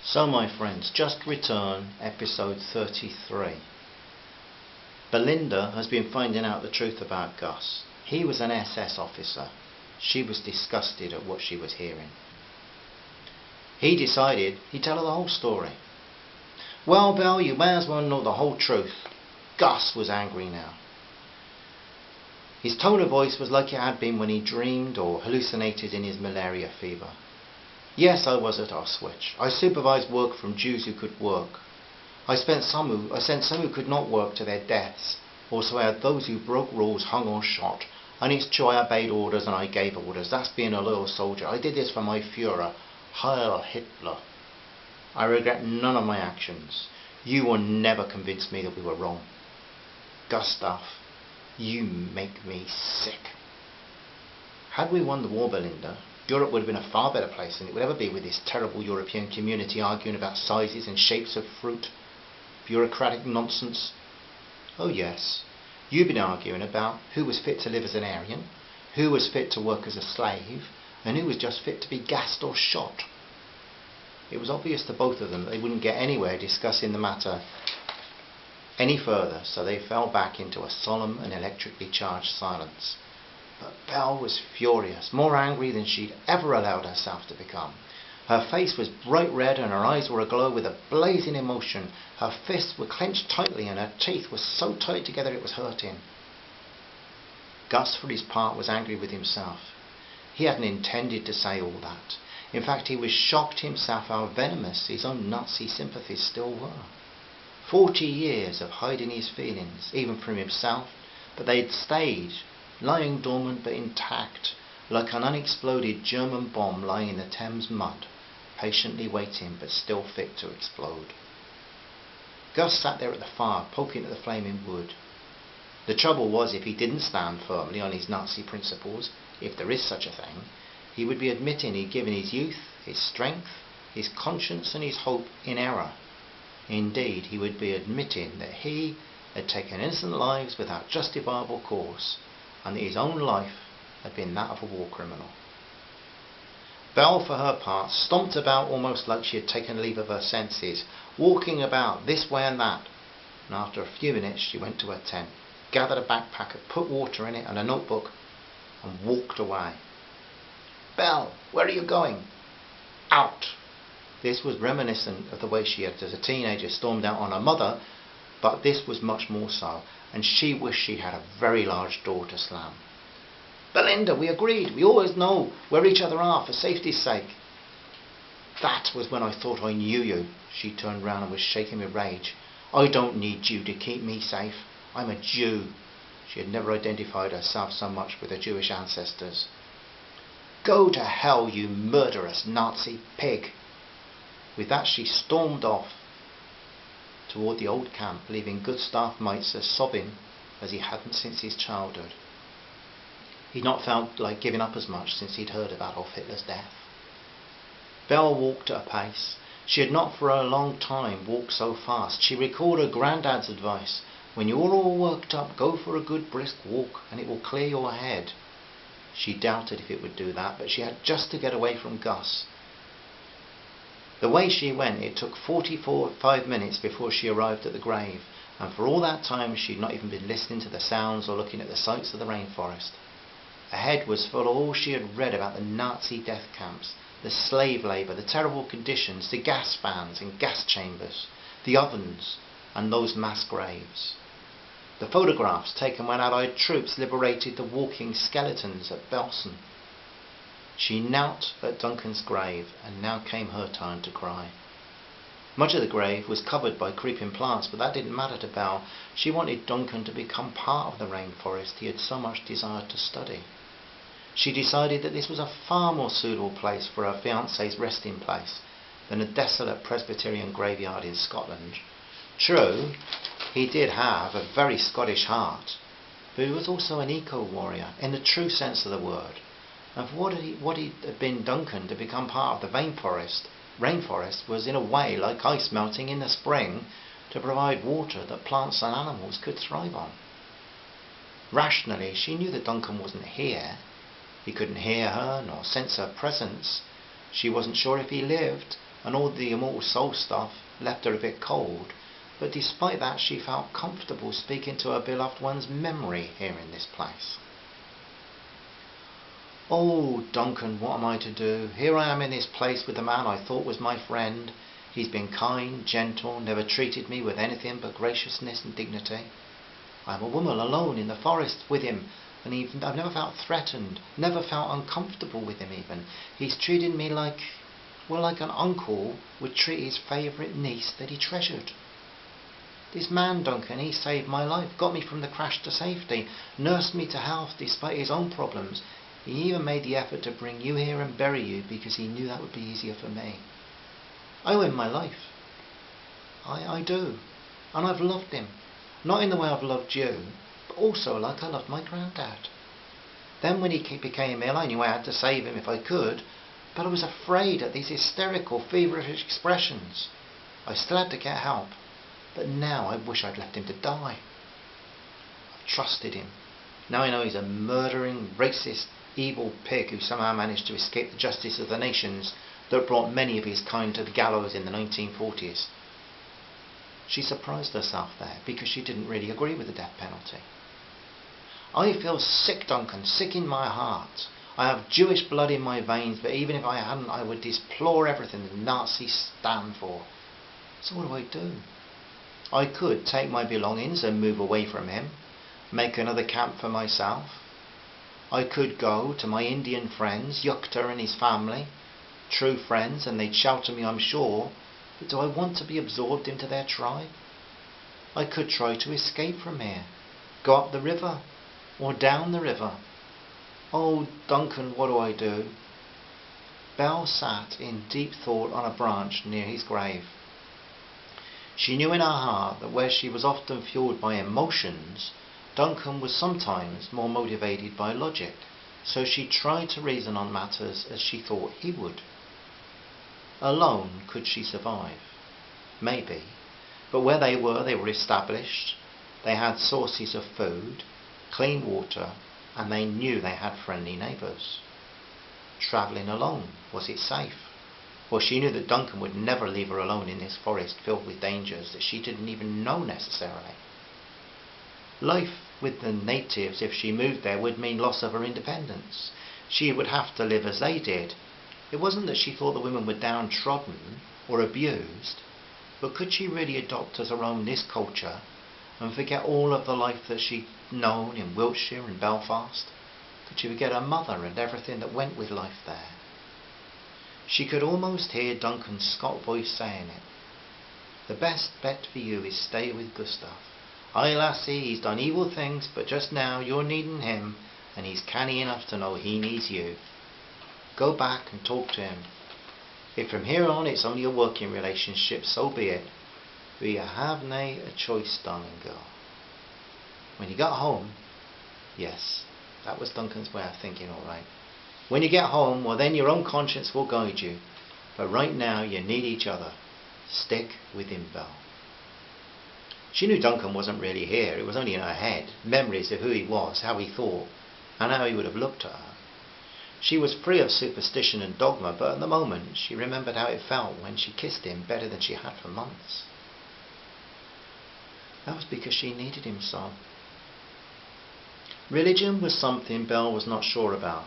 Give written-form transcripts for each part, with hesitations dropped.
So my friends, just return episode 33. Belinda has been finding out the truth about Gus. He was an SS officer. She was disgusted at what she was hearing. He decided he'd tell her the whole story. Well, Belle, you may as well know the whole truth. Gus was angry now. His tone of voice was like it had been when he dreamed or hallucinated in his malaria fever. Yes, I was at Auschwitz. I supervised work from Jews who could work. I sent some who could not work to their deaths. Also I had those who broke rules hung or shot. And it's true I obeyed orders and I gave orders. That's being a loyal soldier. I did this for my Führer, Heil Hitler. I regret none of my actions. You will never convince me that we were wrong. Gustav, you make me sick. Had we won the war, Belinda, Europe would have been a far better place than it would ever be with this terrible European community arguing about sizes and shapes of fruit. Bureaucratic nonsense. Oh yes, you've been arguing about who was fit to live as an Aryan, who was fit to work as a slave, and who was just fit to be gassed or shot. It was obvious to both of them that they wouldn't get anywhere discussing the matter any further, so they fell back into a solemn and electrically charged silence. But Belle was furious, more angry than she'd ever allowed herself to become. Her face was bright red and her eyes were aglow with a blazing emotion. Her fists were clenched tightly and her teeth were so tight together it was hurting. Gus, for his part, was angry with himself. He hadn't intended to say all that. In fact, he was shocked himself how venomous his own Nazi sympathies still were. 40 years of hiding his feelings, even from himself, but they'd stayed, lying dormant but intact, like an unexploded German bomb lying in the Thames mud, patiently waiting but still fit to explode. Gus sat there at the fire, poking at the flaming wood. The trouble was, if he didn't stand firmly on his Nazi principles, if there is such a thing, he would be admitting he'd given his youth, his strength, his conscience and his hope in error. Indeed, he would be admitting that he had taken innocent lives without justifiable cause, and that his own life had been that of a war criminal. Belle, for her part, stomped about almost like she had taken leave of her senses, walking about this way and that, and after a few minutes she went to her tent, gathered a backpack, had put water in it and a notebook, and walked away. Belle, where are you going? Out! This was reminiscent of the way she had as a teenager stormed out on her mother, but this was much more so, and she wished she had a very large door to slam. Belinda, we agreed. We always know where each other are for safety's sake. That was when I thought I knew you. She turned round and was shaking with rage. I don't need you to keep me safe. I'm a Jew. She had never identified herself so much with her Jewish ancestors. Go to hell, you murderous Nazi pig. With that she stormed off toward the old camp, leaving Gustav Meitzer sobbing as he hadn't since his childhood. He'd not felt like giving up as much since he'd heard about Adolf Hitler's death. Belle walked at a pace. She had not for a long time walked so fast. She recalled her granddad's advice: when you're all worked up, go for a good brisk walk and it will clear your head. She doubted if it would do that, but she had just to get away from Gus. The way she went, it took 45 minutes before she arrived at the grave, and for all that time she'd not even been listening to the sounds or looking at the sights of the rainforest. Her head was full of all she had read about the Nazi death camps, the slave labour, the terrible conditions, the gas fans and gas chambers, the ovens and those mass graves. The photographs taken when Allied troops liberated the walking skeletons at Belsen. She knelt at Duncan's grave, and now came her turn to cry. Much of the grave was covered by creeping plants, but that didn't matter to Belle. She wanted Duncan to become part of the rainforest he had so much desired to study. She decided that this was a far more suitable place for her fiancé's resting place than a desolate Presbyterian graveyard in Scotland. True, he did have a very Scottish heart, but he was also an eco-warrior in the true sense of the word. And for what he had been Duncan to become part of the rainforest was in a way like ice melting in the spring to provide water that plants and animals could thrive on. Rationally, she knew that Duncan wasn't here. He couldn't hear her nor sense her presence. She wasn't sure if he lived, and all the immortal soul stuff left her a bit cold, but despite that she felt comfortable speaking to her beloved one's memory here in this place. "Oh, Duncan, what am I to do? Here I am in this place with the man I thought was my friend. He's been kind, gentle, never treated me with anything but graciousness and dignity. I'm a woman alone in the forest with him, and I've never felt threatened, never felt uncomfortable with him even. He's treated me like an uncle would treat his favourite niece that he treasured. This man, Duncan, he saved my life, got me from the crash to safety, nursed me to health despite his own problems. He even made the effort to bring you here and bury you because he knew that would be easier for me. I owe him my life. I do. And I've loved him. Not in the way I've loved you, but also like I loved my granddad. Then when he became ill, I knew I had to save him if I could, but I was afraid at these hysterical, feverish expressions. I still had to get help, but now I wish I'd left him to die. I've trusted him. Now I know he's a murdering, racist, evil pig who somehow managed to escape the justice of the nations that brought many of his kind to the gallows in the 1940s. She surprised herself there because she didn't really agree with the death penalty. I feel sick, Duncan, sick in my heart. I have Jewish blood in my veins, but even if I hadn't, I would deplore everything the Nazis stand for. So what do? I could take my belongings and move away from him, make another camp for myself. I could go to my Indian friends, Yukta and his family, true friends, and they'd shelter me, I'm sure, but do I want to be absorbed into their tribe? I could try to escape from here, go up the river, or down the river. Oh, Duncan, what do? Belle sat in deep thought on a branch near his grave. She knew in her heart that where she was often fueled by emotions, Duncan was sometimes more motivated by logic, so she tried to reason on matters as she thought he would. Alone could she survive? Maybe. But where they were established, they had sources of food, clean water, and they knew they had friendly neighbours. Travelling alone, was it safe? Well, she knew that Duncan would never leave her alone in this forest filled with dangers that she didn't even know necessarily. Life with the natives, if she moved there, would mean loss of her independence. She would have to live as they did. It wasn't that she thought the women were downtrodden or abused, but could she really adopt as her own this culture and forget all of the life that she'd known in Wiltshire and Belfast? Could she forget her mother and everything that went with life there? She could almost hear Duncan's Scot voice saying it. The best bet for you is stay with Gustav. Aye, lassie, he's done evil things, but just now you're needing him, and he's canny enough to know he needs you. Go back and talk to him. If from here on it's only a working relationship, so be it. But you have nae a choice, darling girl. When you got home, yes, that was Duncan's way of thinking, all right. When you get home, well then your own conscience will guide you. But right now you need each other. Stick with him, Belle. She knew Duncan wasn't really here. It was only in her head. Memories of who he was, how he thought, and how he would have looked at her. She was free of superstition and dogma, but at the moment she remembered how it felt when she kissed him better than she had for months. That was because she needed him so. Religion was something Belle was not sure about.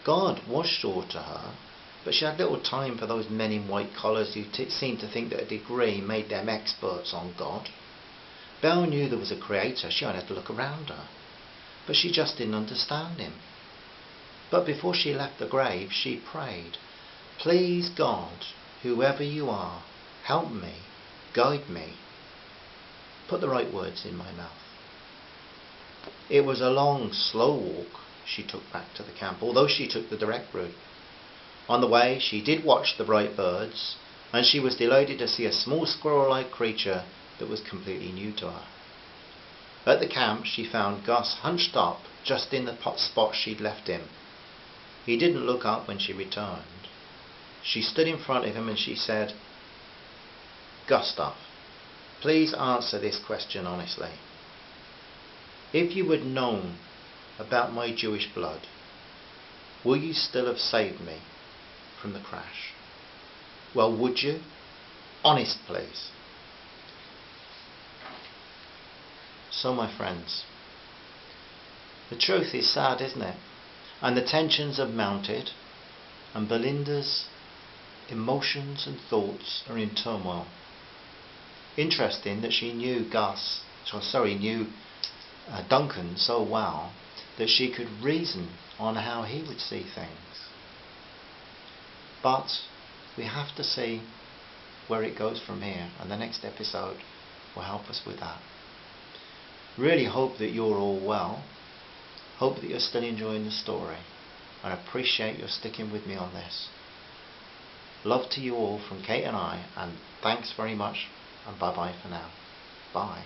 God was sure to her, but she had little time for those men in white collars who seemed to think that a degree made them experts on God. Belle knew there was a creator. She only had to look around her, but she just didn't understand him. But before she left the grave, she prayed, "Please God, whoever you are, help me, guide me. Put the right words in my mouth." It was a long, slow walk she took back to the camp, although she took the direct route. On the way, she did watch the bright birds, and she was delighted to see a small squirrel-like creature that was completely new to her. At the camp, she found Gus hunched up just in the spot she'd left him. He didn't look up when she returned. She stood in front of him and she said, "Gustav, please answer this question honestly. If you had known about my Jewish blood, will you still have saved me from the crash?" Well, would you? Honest, please. So, my friends, the truth is sad, isn't it? And the tensions have mounted, and Belinda's emotions and thoughts are in turmoil. Interesting that she knew Duncan so well that she could reason on how he would see things. But we have to see where it goes from here, and the next episode will help us with that. Really hope that you're all well. Hope that you're still enjoying the story, and appreciate your sticking with me on this. Love to you all from Kate and I, and thanks very much, and bye bye for now. Bye.